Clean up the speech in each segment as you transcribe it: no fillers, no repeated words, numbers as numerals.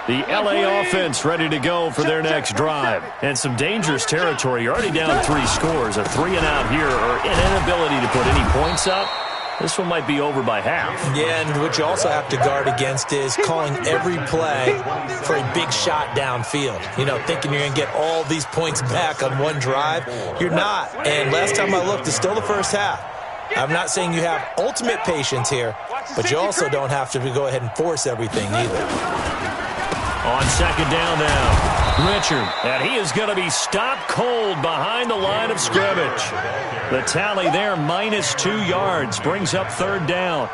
The LA offense ready to go for their next drive. And some dangerous territory. You're already down 3 scores. A 3-and-out here or an inability to put any points up. This one might be over by half. Yeah, and what you also have to guard against is calling every play for a big shot downfield. You know, thinking you're going to get all these points back on one drive. You're not. And last time I looked, it's still the first half. I'm not saying you have ultimate patience here, but you also don't have to go ahead and force everything either. On second down now, Richard. And he is going to be stopped cold behind the line of scrimmage. The tally there, -2 yards, brings up third down.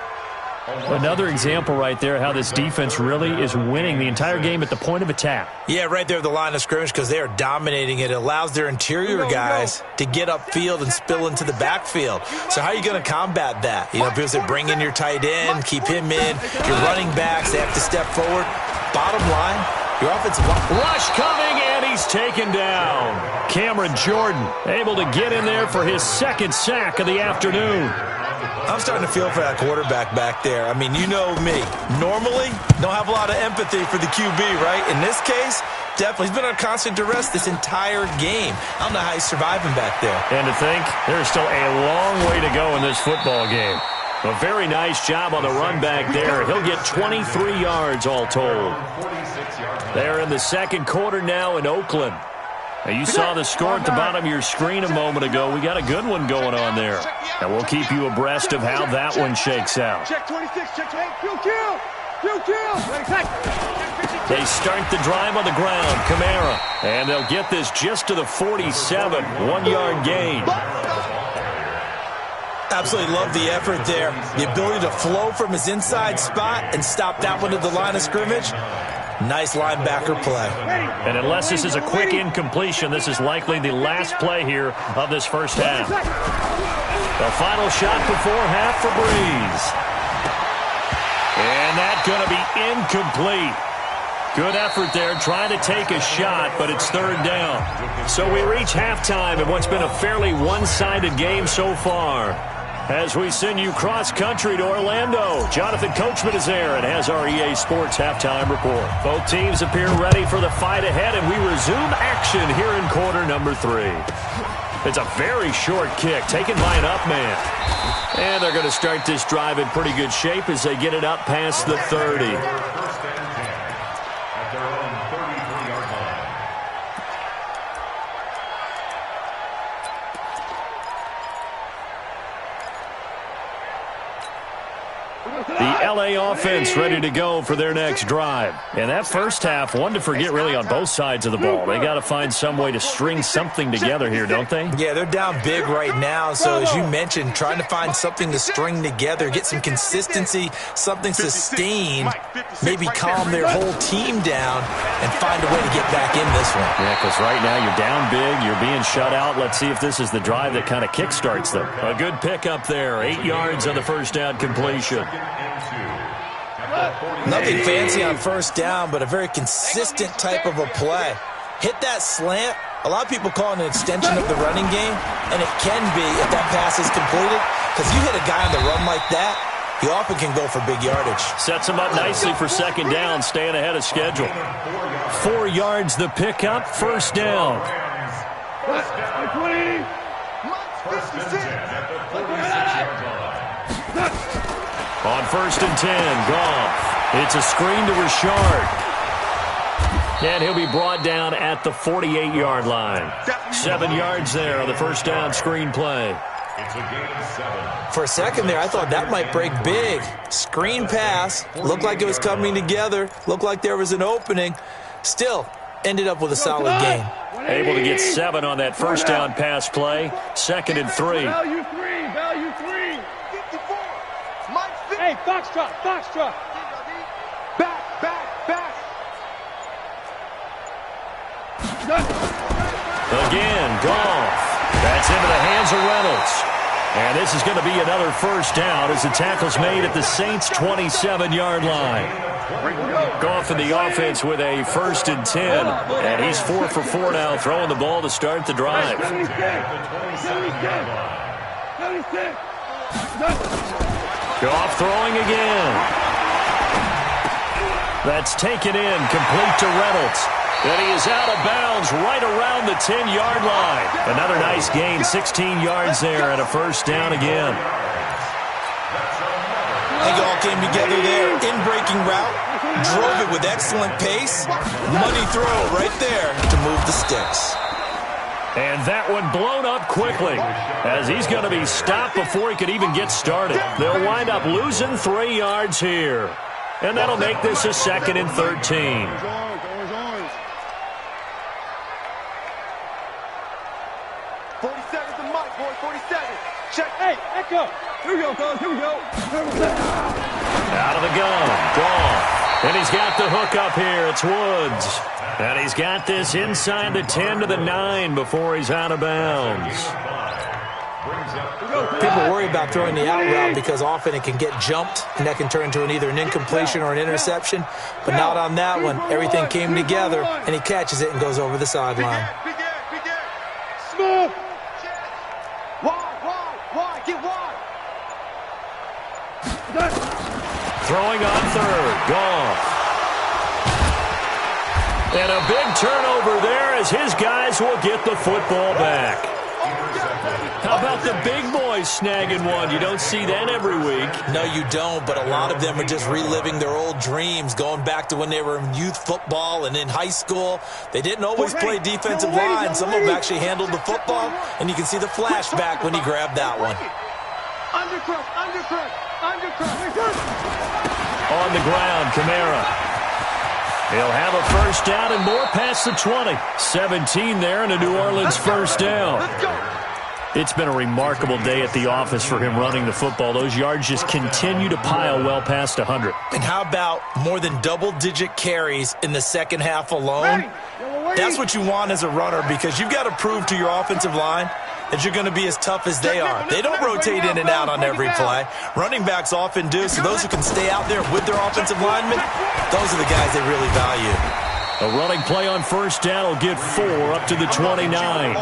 Another example right there how this defense really is winning the entire game at the point of attack. Yeah, right there at the line of scrimmage because they are dominating it. It allows their interior guys to get upfield and spill into the backfield. So how are you going to combat that? You know, people say bring in your tight end, keep him in. Your running backs, they have to step forward. Bottom line, your offensive line. Rush coming, and he's taken down. Cameron Jordan able to get in there for his second sack of the afternoon. I'm starting to feel for that quarterback back there. I mean, you know me. Normally, don't have a lot of empathy for the QB, right? In this case, definitely. He's been under constant duress this entire game. I don't know how he's surviving back there. And to think, there's still a long way to go in this football game. A very nice job on the run back there. He'll get 23 yards all told. They're in the second quarter now in Oakland. Now you saw the score at the bottom of your screen a moment ago. We got a good one going on there. And we'll keep you abreast of how that one shakes out. Check 26, check 28, kill. They start the drive on the ground, Kamara. And they'll get this just to the 47, 1-yard gain. Absolutely love the effort there. The ability to flow from his inside spot and stop that one at the line of scrimmage. Nice linebacker play. And unless this is a quick incompletion, this is likely the last play here of this first half. The final shot before half for Breeze. And that's going to be incomplete. Good effort there, trying to take a shot, but it's third down. So we reach halftime in what's been a fairly one-sided game so far. As we send you cross-country to Orlando, Jonathan Coachman is there and has our EA Sports halftime report. Both teams appear ready for the fight ahead, and we resume action here in quarter number 3. It's a very short kick taken by an up man. And they're going to start this drive in pretty good shape as they get it up past the 30. The LA offense ready to go for their next drive. And that first half, one to forget really on both sides of the ball. They got to find some way to string something together here, don't they? Yeah, they're down big right now. So as you mentioned, trying to find something to string together, get some consistency, something sustained, maybe calm their whole team down and find a way to get back in this one. Yeah, because right now you're down big, you're being shut out. Let's see if this is the drive that kind of kickstarts them. A good pickup there, 8 yards on the first down completion. Nothing fancy on first down, but a very consistent type of a play. Hit that slant. A lot of people call it an extension of the running game, and it can be if that pass is completed, because you hit a guy on the run like that, he often can go for big yardage. Sets him up nicely for second down, staying ahead of schedule. 4 yards the pickup, first down. On first and 10, Goff. It's a screen to Richard. And he'll be brought down at the 48-yard line. 7 yards there on the first down screen play. For a second there, I thought that might break big. Screen pass. Looked like it was coming together. Looked like there was an opening. Still, ended up with a solid gain. Able to get 7 on that first down pass play. Second and 3. Value 3. Hey, Foxtrot. Back. Again, Goff. That's into the hands of Reynolds. And this is going to be another first down as the tackle's made at the Saints' 27-yard line. Goff in the offense with a first and 10. And he's 4 for 4 now, throwing the ball to start the drive. Goff throwing again. That's taken in, complete to Reynolds. And he is out of bounds right around the 10-yard line. Another nice gain, 16 yards there and a first down again. I think it all came together there. In-breaking route, drove it with excellent pace. Money throw right there to move the sticks. And that one blown up quickly as he's going to be stopped before he could even get started. They'll wind up losing 3 yards here. And that'll make this a 2nd and 13. 47's the mic, boy, 47. Check. Hey, echo. Here we go, fellas. Here we go. Out of the gun. Gone. And he's got the hook up here. It's Woods. And he's got this inside the 10 to the 9 before he's out of bounds. People worry about throwing the out route because often it can get jumped, and that can turn into either an incompletion or an interception. But not on that one. Everything came together, and he catches it and goes over the sideline. Smooth. Wide. Get wide. Throwing on third. Gone. And a big turnover there as his guys will get the football back. How about the big boys snagging one? You don't see that every week. No, you don't, but a lot of them are just reliving their old dreams, going back to when they were in youth football and in high school. They didn't always play defensive line. Some of them actually handled the football, and you can see the flashback when he grabbed that one. Undercrush. On the ground, Kamara. He'll have a first down and more past the 20. 17 there and a New Orleans first down. Let's go. It's been a remarkable day at the office for him running the football. Those yards just continue to pile well past 100. And how about more than double-digit carries in the second half alone? That's what you want as a runner because you've got to prove to your offensive line that you're going to be as tough as they are. They don't rotate in and out on every play. Running backs often do, so those who can stay out there with their offensive linemen, those are the guys they really value. A running play on first down will get 4 up to the 29.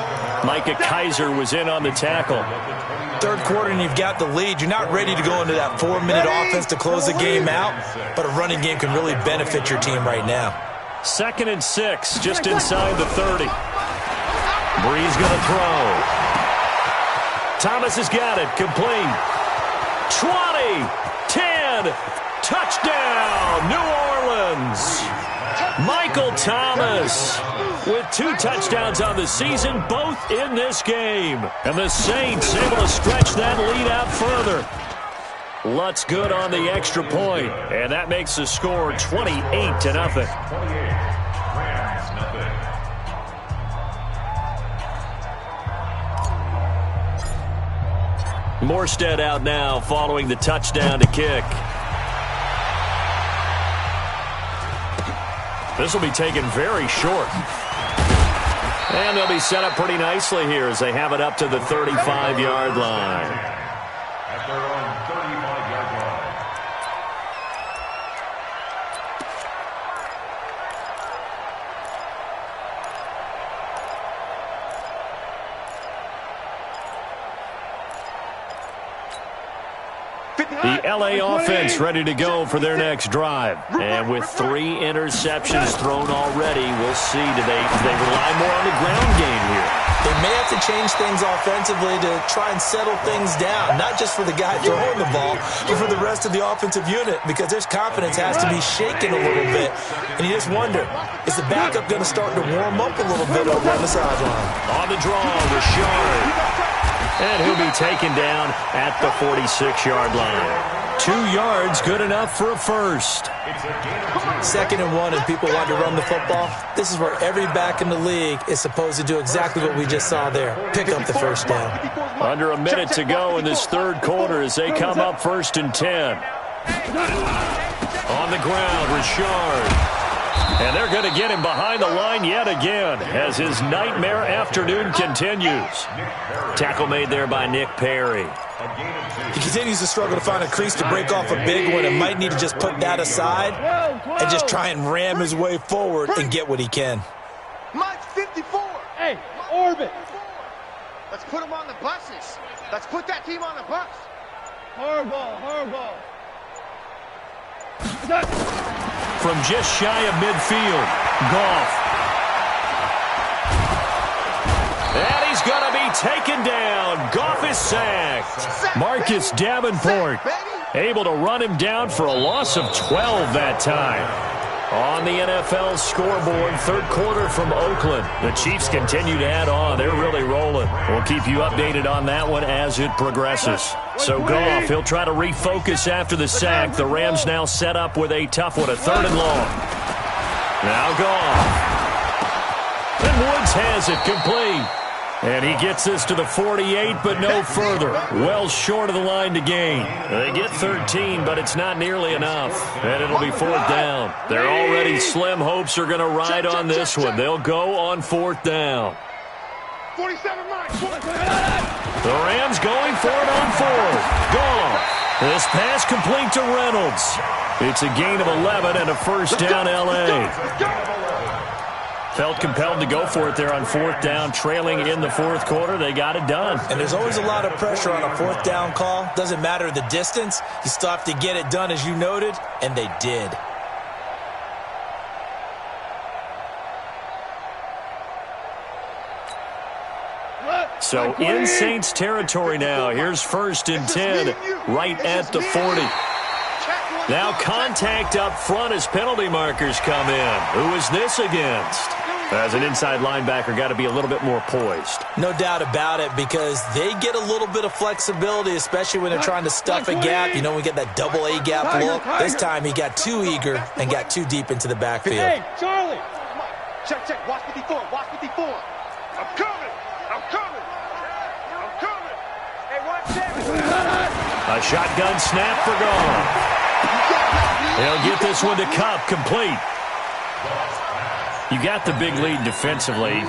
Micah Kaiser was in on the tackle. Third quarter and you've got the lead. You're not ready to go into that 4-minute offense to close the game out, but a running game can really benefit your team right now. 2nd and 6, just inside the 30. Bree's going to throw. Thomas has got it, complete. 20, 10, touchdown, New Orleans. Michael Thomas with 2 touchdowns on the season, both in this game. And the Saints able to stretch that lead out further. Lutz good on the extra point, and that makes the score 28-0. Morstead out now following the touchdown to kick. This will be taken very short. And they'll be set up pretty nicely here as they have it up to the 35-yard line. At their own 35-yard line. The L.A. offense ready to go for their next drive. And with 3 interceptions thrown already, we'll see. Do they rely more on the ground game here? They may have to change things offensively to try and settle things down, not just for the guy throwing the ball, but for the rest of the offensive unit, because their confidence has to be shaken a little bit. And you just wonder, is the backup going to start to warm up a little bit over on the sideline? On the draw, Rashard. And he'll be taken down at the 46-yard line. 2 yards, good enough for a first. 2nd and 1, and people want to run the football. This is where every back in the league is supposed to do exactly what we just saw there. Pick up the first down. Under a minute to go in this third quarter as they come up 1st and 10. On the ground, Rashard. And they're going to get him behind the line yet again as his nightmare afternoon continues. Tackle made there by Nick Perry. He continues to struggle to find a crease to break off a big one and might need to just put that aside and just try and ram his way forward and get what he can. Mike's 54. Hey, orbit. Let's put him on the buses. Let's put that team on the bus. Hardball. from just shy of midfield. Goff. And he's going to be taken down. Goff is sacked. Marcus Davenport able to run him down for a loss of 12 that time. On the NFL scoreboard, third quarter from Oakland. The Chiefs continue to add on. They're really rolling. We'll keep you updated on that one as it progresses. So Goff, he'll try to refocus after the sack. The Rams now set up with a tough one, a 3rd and long. Now Goff. And Woods has it complete. And he gets this to the 48, but no further. Well short of the line to gain. They get 13, but it's not nearly enough. And it'll be 4th down. Their already slim hopes are going to ride on this one. They'll go on 4th down. 47 miles. The Rams going for it on 4th. Goff. This pass complete to Reynolds. It's a gain of 11 and a 1st down L.A. Felt compelled to go for it there on 4th down, trailing in the 4th quarter. They got it done. And there's always a lot of pressure on a 4th down call. Doesn't matter the distance. You still have to get it done, as you noted, and they did. So in Saints territory now. Here's 1st and 10, right at the 40. Now contact up front as penalty markers come in. Who is this against? As an inside linebacker, got to be a little bit more poised. No doubt about it, because they get a little bit of flexibility, especially when they're trying to stuff a gap. You know, we get that double A gap look. This time he got too eager and got too deep into the backfield. Hey, Charlie. Check, check. Watch 54. Watch 54. I'm coming. I'm coming. I'm coming. Hey, watch that. A shotgun snap for Goff. He'll get this one to Kupp, complete. You got the big lead defensively.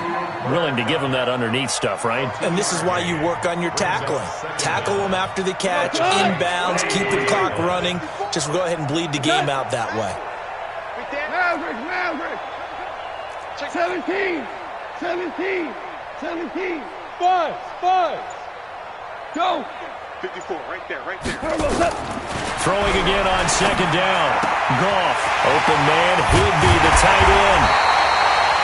Willing to give him that underneath stuff, right? And this is why you work on your tackling. Tackle them after the catch, inbounds, keep the clock running. Just go ahead and bleed the game out that way. Maverick. 17. 5. Go. 54, right there. Throwing again on 2nd down. Goff, open man, Higby, the tight end.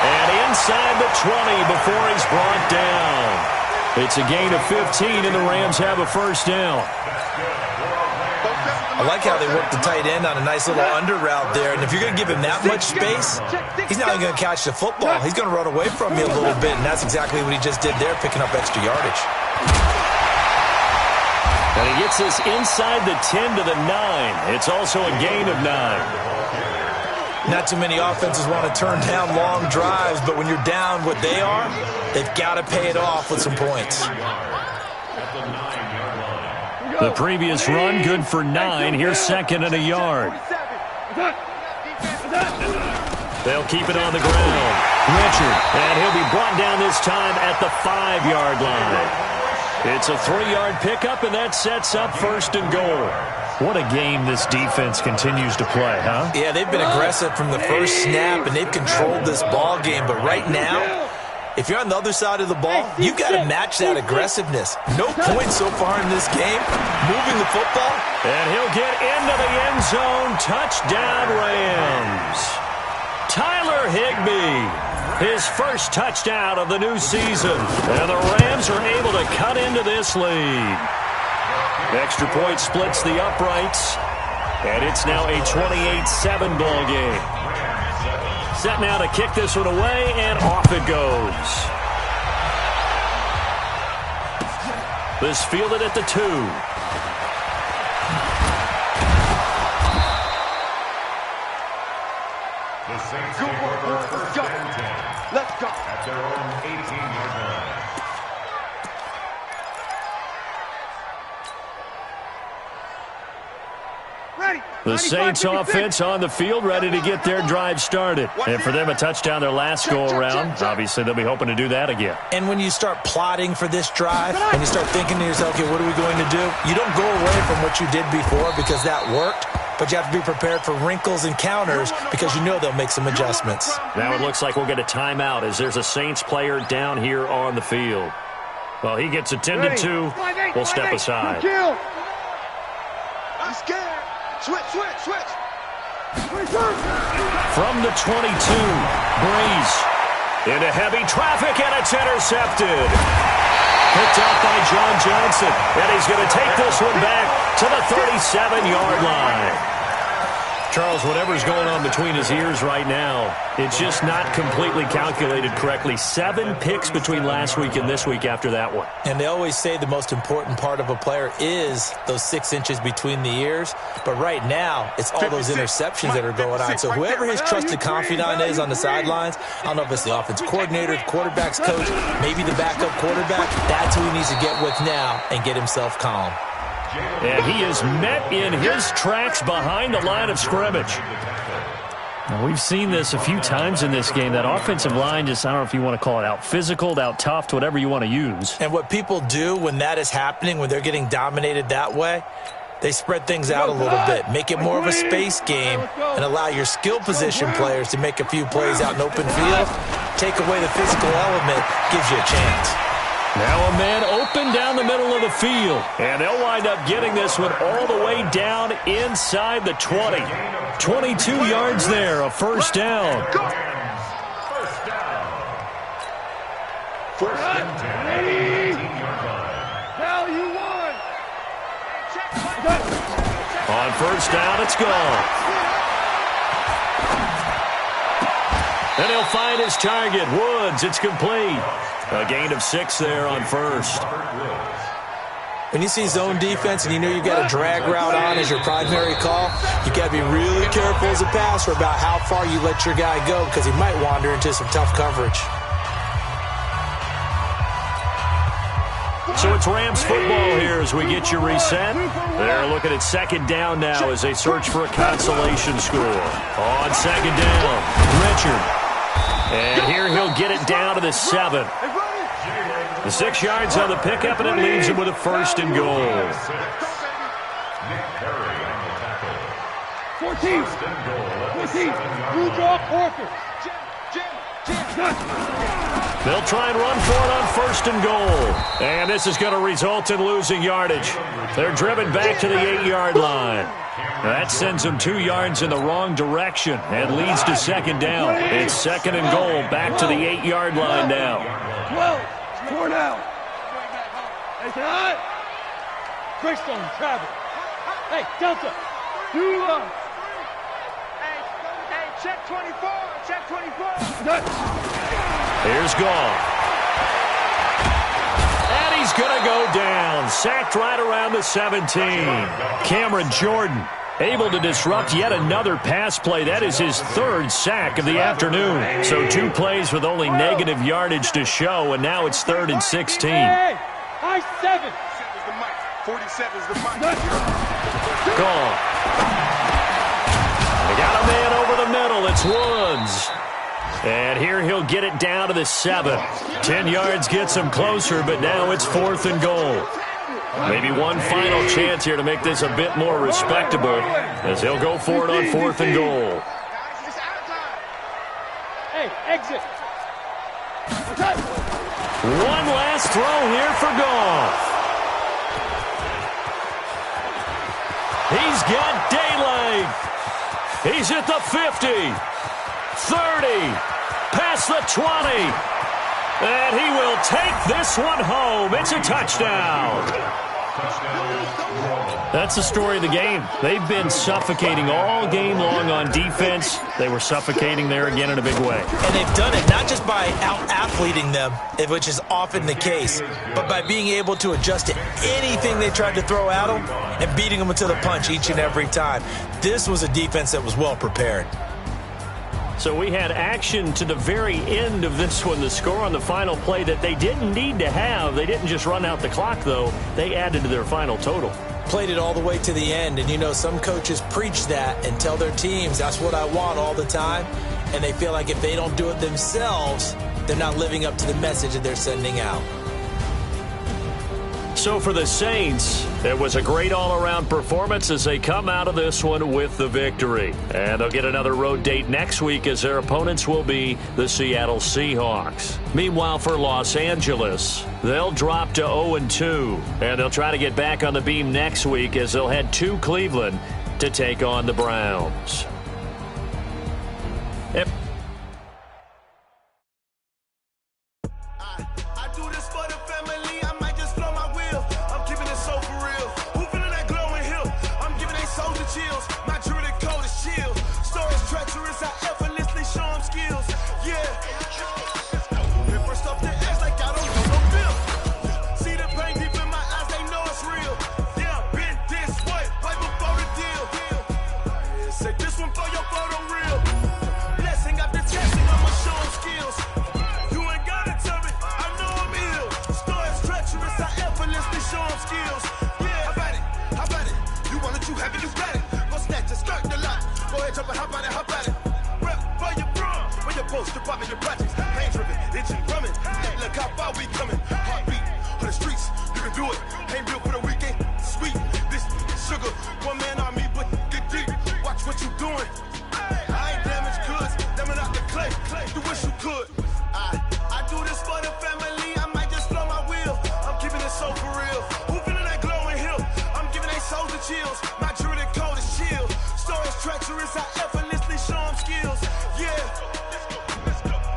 And inside the 20 before he's brought down. It's a gain of 15, and the Rams have a 1st down. I like how they work the tight end on a nice little under route there. And if you're going to give him that much space, he's not even going to catch the football. He's going to run away from you a little bit, and that's exactly what he just did there, picking up extra yardage. And he gets this inside the 10 to the 9. It's also a gain of 9. Not too many offenses want to turn down long drives, but when you're down what they are, they've got to pay it off with some points. The previous run, good for 9. Here's 2nd and a yard. They'll keep it on the ground. Richard, and he'll be brought down this time at the 5-yard line. It's a 3-yard pickup, and that sets up 1st and goal. What a game this defense continues to play, huh? Yeah, they've been aggressive from the first snap, and they've controlled this ball game. But right now, if you're on the other side of the ball, you've got to match that aggressiveness. No points so far in this game. Moving the football. And he'll get into the end zone. Touchdown, Rams. Tyler Higby. His first touchdown of the new season. And the Rams are able to cut into this lead. Extra point splits the uprights. And it's now a 28-7 ball game. Set now to kick this one away, and off it goes. This fielded at the 2. The Saints take over first and 10. Let's go. At their own 18-yard line. The Saints offense on the field, ready to get their drive started. And for them, a touchdown their last go-around. Obviously, they'll be hoping to do that again. And when you start plotting for this drive, and you start thinking to yourself, okay, what are we going to do? You don't go away from what you did before because that worked, but you have to be prepared for wrinkles and counters because you know they'll make some adjustments. Now it looks like we'll get a timeout as there's a Saints player down here on the field. Well, he gets attended to. We'll step aside. I'm scared. Switch. From the 22, Breeze into heavy traffic, and it's intercepted. Picked up by John Johnson, and he's going to take this one back to the 37-yard line. Charles, whatever's going on between his ears right now, it's just not completely calculated correctly. 7 picks between last week and this week after that one. And they always say the most important part of a player is those 6 inches between the ears. But right now, it's all those interceptions that are going on. So whoever his trusted confidant is on the sidelines, I don't know if it's the offense coordinator, the quarterback's coach, maybe the backup quarterback, that's who he needs to get with now and get himself calm. And he is met in his tracks behind the line of scrimmage. Now, we've seen this a few times in this game. That offensive line just, I don't know if you want to call it out physical, out tough, whatever you want to use. And what people do when that is happening, when they're getting dominated that way, they spread things out a little bit, make it more of a space game, and allow your skill position players to make a few plays out in open field. Take away the physical element, gives you a chance. Now a man open down the middle of the field. And they'll wind up getting this one all the way down inside the 20. 22 yards there, a first down. First and 10. Hell, you won. On first down, it's gone. And he'll find his target, Woods. It's complete. A gain of 6 there on first. When you see zone defense and you know you've got a drag route on as your primary call, you got to be really careful as a passer about how far you let your guy go because he might wander into some tough coverage. So it's Rams football here as we get you reset. They're looking at second down now as they search for a consolation score. On second down, Richard. And here he'll get it down to the 7. The 6 yards on the pickup, and it leaves him with a first and goal. 14. 14. Blue draw quarter. They'll try and run for it on first and goal. And this is going to result in losing yardage. They're driven back to the 8-yard line. That sends them 2 yards in the wrong direction and leads to second down. It's second and goal back to the 8-yard line now. 12. 4 down. Hey, tonight. Greystone, travel. Hey, Delta. Do Hey, check 24. Check 24. Here's Goff. And he's going to go down. Sacked right around the 17. Cameron Jordan able to disrupt yet another pass play. That is his 3rd sack of the afternoon. So 2 plays with only negative yardage to show, and now it's 3rd and 16. Hey, high 7. 47 is the mic. Goff. They got a man over the middle. It's Woods. And here he'll get it down to the 7. 10 yards gets him closer, but now it's 4th and goal. Maybe one final chance here to make this a bit more respectable as he'll go for it on 4th and goal. Hey, exit. One last throw here for Goff. He's got daylight. He's at the 50, 30, past the 20. And he will take this one home. It's a touchdown. That's the story of the game. They've been suffocating all game long on defense. They were suffocating there again in a big way. And they've done it not just by out-athleting them, which is often the case, but by being able to adjust to anything they tried to throw at them and beating them to the punch each and every time. This was a defense that was well prepared. So we had action to the very end of this one. The score on the final play that they didn't need to have. They didn't just run out the clock, though. They added to their final total. Played it all the way to the end. And, you know, some coaches preach that and tell their teams, that's what I want all the time. And they feel like if they don't do it themselves, they're not living up to the message that they're sending out. So for the Saints, it was a great all-around performance as they come out of this one with the victory. And they'll get another road date next week as their opponents will be the Seattle Seahawks. Meanwhile, for Los Angeles, they'll drop to 0-2. And they'll try to get back on the beam next week as they'll head to Cleveland to take on the Browns. treacherous, I effortlessly show them skills. Yeah.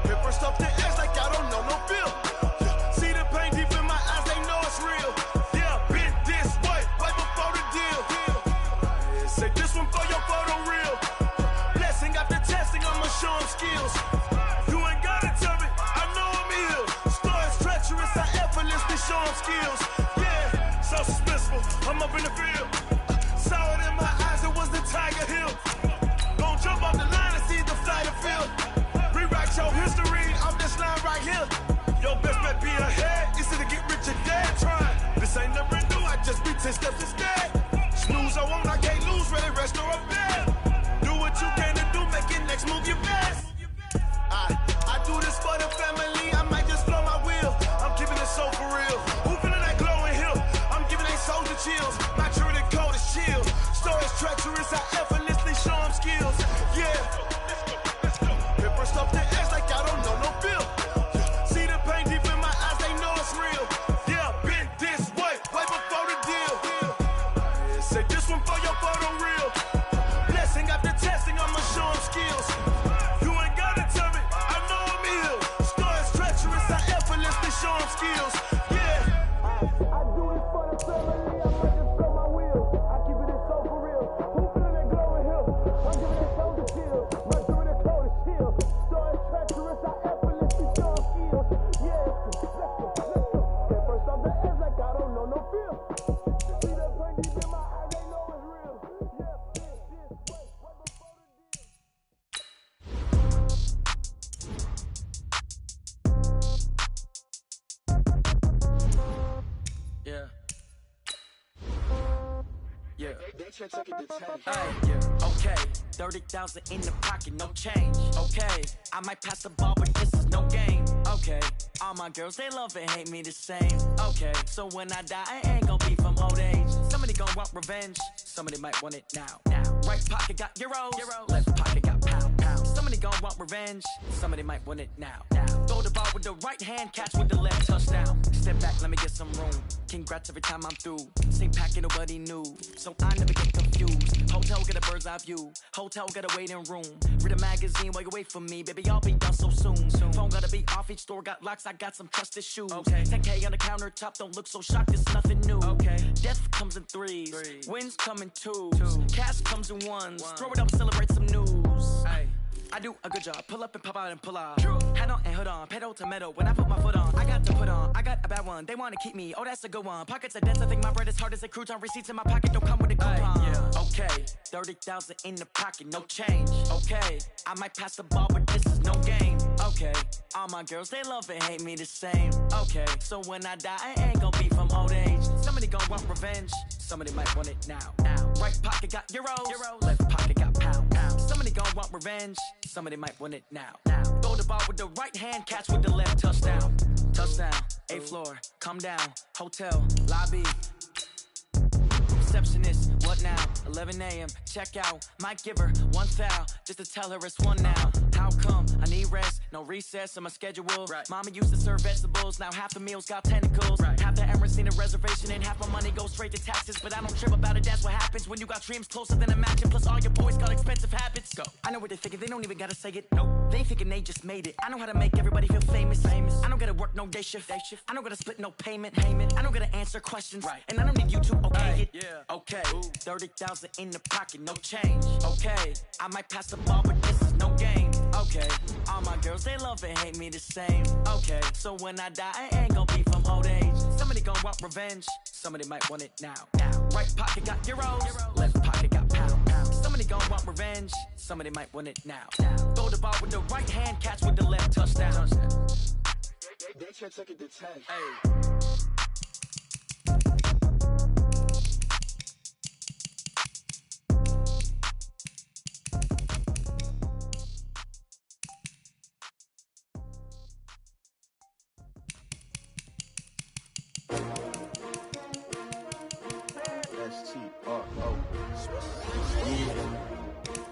Hit first off the edge like I don't know no feel. See the pain deep in my eyes, they know it's real. Yeah, been this way, right before the deal. Say this one for your photo reel. Blessing after testing, I'ma show them skills. You ain't gotta tell me, I know I'm ill. Stories treacherous, I effortlessly show them skills. Yeah, so suspenseful, I'm up in the field. Saw it in my eyes, it was the Tiger Hill. Don't jump off the line and see the flight of field. Rewrite your history, I'm this line right here. Your best bet be ahead, easy to get rich or dead trying. This ain't never new, I just be 10 steps instead. Snooze I won't, I can't lose, ready, rest or a bed. Do what you can to do, make it next move your best. I do this for the family, I might just blow my wheel. I'm keeping it so for real. Who feeling that glowing hill? I'm giving they soldier chills. My true the code is chill. Stories treacherous, I effortlessly show them skills. Yeah. Hit first off the edge like I don't know no feel. See the pain deep in my eyes, they know it's real. Yeah, been this way, way before the deal. Say this one for your photo reel. Blessing after testing, I'ma show them skills. You ain't gotta tell me, I know I'm ill. Stories treacherous, I effortlessly show them skills. Yeah. I do this for the family, I might just blow my wheel. I keep it so for real. Who feeling that glowing hill? I'm giving it soldier chill. My doing the code is chill. Stories treacherous, I effortlessly show them skills. Yeah, let's go. Hit first off the edge like I don't know no feel. See that pain deep in my eyes, they know it's real. Yeah, this way, right before the deal. Yeah. Yeah. Yeah. Okay. 30,000 in the pocket, no change. Okay. I might pass the ball, but this is no game. Okay. All my girls, they love and hate me the same. Okay. So when I die, I ain't gon' be from old age. Somebody gon' want revenge. Somebody might want it now. Right pocket got euros. Left pocket got pound. Somebody gon' want revenge. Somebody might want it now. Throw the ball with the right hand, catch with the left, touchdown. Step back, let me get some room. Congrats every time I'm through. Same packet, nobody knew. So I never get confused. Hotel get a bird's eye view. Hotel get a waiting room. Read a magazine while you wait for me. Baby, I'll be done so soon. Phone gotta be off, each store got locks. I got some trusted shoes. 10K on the countertop, don't look so shocked, it's nothing new. Death comes in threes. Wins come in twos. Cash comes in ones. Throw it up, celebrate some news. I do a good job, pull up and pop out and pull out. Hat on and hood on, pedal to metal. When I put my foot on, I got to put on. I got a bad one, they wanna keep me. Oh, that's a good one. Pockets are dense, I think my bread is hard as a crouton. Receipts in my pocket don't come with a coupon. Okay, 30,000 in the pocket, no change. Okay, I might pass the ball, but this is no game. Okay, all my girls, they love and hate me the same. Okay, so when I die, I ain't gon' be from old age. Somebody gon' want revenge. Somebody might want it now. Right pocket got euros. Left pocket got pound. Somebody gon' want revenge. Somebody might want it now. Throw the ball with the right hand, catch with the left, touchdown. Touchdown, 8th floor, come down. Hotel, lobby. Receptionist, what now? 11 a.m., check out. Might give her one foul, just to tell her it's one now. How come? I need rest, no recess in my schedule. Mama used to serve vegetables, now half the meals got tentacles. Half the Emirates need a reservation and half my money goes straight to taxes. But I don't trip about it, that's what happens when you got dreams closer than a mansion. Plus all your boys got expensive habits. Go. I know what they thinking, they don't even gotta say it. Nope. They thinking they just made it. I know how to make everybody feel famous. I don't gotta work no day shift. I don't gotta split no payment. I don't gotta answer questions. And I don't need you to okay it. Okay, 30,000 in the pocket, no change. Okay, I might pass the ball, but this is no game. Okay, all my girls, they love and hate me the same. Okay, so when I die, I ain't gon' be from old age. Somebody gon' want revenge. Somebody might want it now. Right pocket got euros. Left pocket got pound. Somebody gon' want revenge. Somebody might want it now. Throw the ball with the right hand, catch with the left, touchdown. They should take it to 10.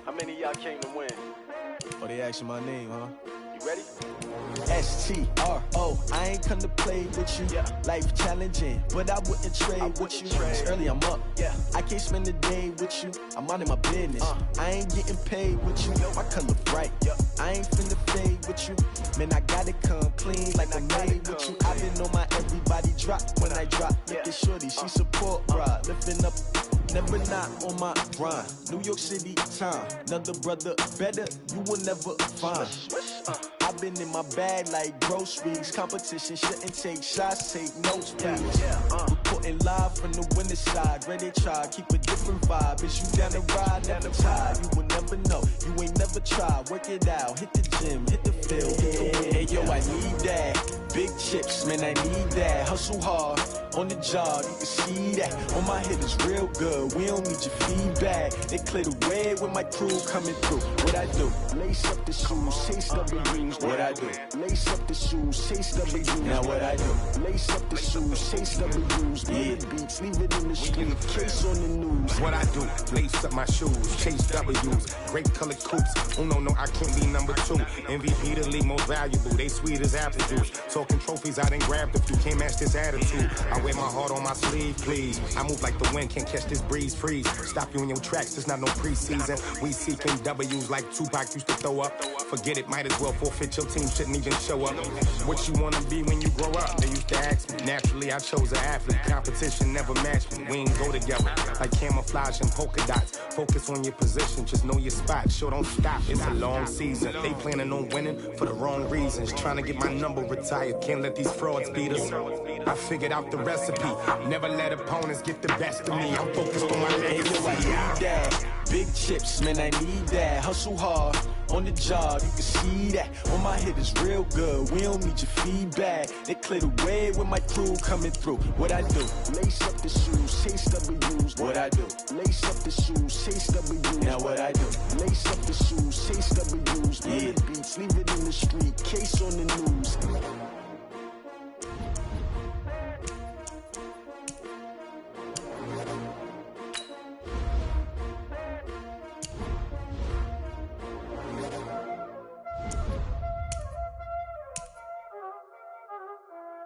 How many of y'all came to win? Oh, they asking my name, huh? You Ready? S-T-R-O, I ain't come to play with you. Life challenging, but I wouldn't trade with you. It's early, I'm up. I can't spend the day with you. I'm out of my business. I ain't getting paid with you. My color bright. I ain't finna fade with you. Man, I gotta come clean like I made with you. I been on my everybody drop when I drop. Look at shorty, she support rod. Lifting up, never not on my grind. New York City time, another brother better, you will never find. I've been in my bag like groceries. Competition shouldn't take shots, take notes, please. Reporting live from the winter side. Ready to try, keep a different vibe. Is you down the ride, never tired. You will never know, you ain't never tried. Work it out, hit the gym, hit the field. Hey yo, I need that. Big chips, man, I need that. Hustle hard, on the job, you can see that. On my head is real good, we don't need your feedback. They clear the way with my crew coming through. What I do? Lace up the shoes, chase W's. What I do? Lace up the shoes, chase W's. Now what I do? Lace up the shoes, chase W's. Bring the beats, leave it in the street, case on the news. What I do? Lace up my shoes, chase W's. Great colored coops. Oh no, I can't be number 2. MVP the league most valuable. They sweet as apple juice. Talking trophies, I done grabbed a few. Can't match this attitude. I wear my heart on my sleeve, please. I move like the wind, can't catch this breeze, freeze. Stop you in your tracks, it's not no preseason. We seeking W's like Tupac used to throw up. Forget it, might as well forfeit, your team shouldn't even show up. What you wanna be when you grow up? They used to ask me. Naturally, I chose an athlete. Competition never matched me. We ain't go together like camouflage and polka dots. Focus on your position, just know your spot. Sure, don't stop, it's a long season. They planning on winning for the wrong reasons. Trying to get my number retired, can't let these frauds beat us. I figured out the recipe. Never let opponents get the best of me. I'm focused on my legacy. I need that. Big chips, man, I need that. Hustle hard, on the job, you can see that. On my head is real good, we don't need your feedback. They clear the way with my crew coming through. What I do? Lace up the shoes, chase W's. What I do? Lace up the shoes, chase W's. Now what I do? Lace up the shoes, chase W's. Bring the beats, leave it in the street, case on the news.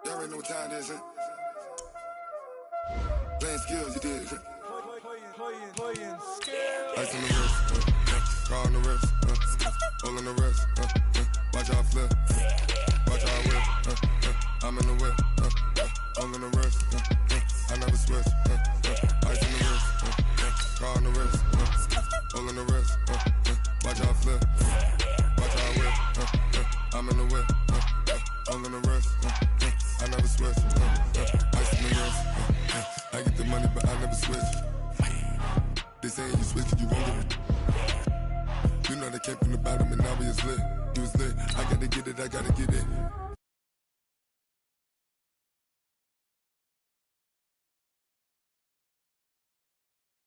Y'all already know what time it is, huh? Playing skills, you did. Playing skills. Ice on the wrist, car on the wrist, hole in the wrist, watch how I flip, watch how I whip, I'm in the whip, hole in the wrist, I never switch, ice on the wrist, car on the wrist, hole in the wrist, watch how I flip, watch how I whip, I'm in the whip, hole in the wrist, I never switch, ice on the wrist, I get the money but I never switch. They saying you switch cause you won't get it. You know they came from the bottom and now we is lit. You was lit, I gotta get it, I gotta get it.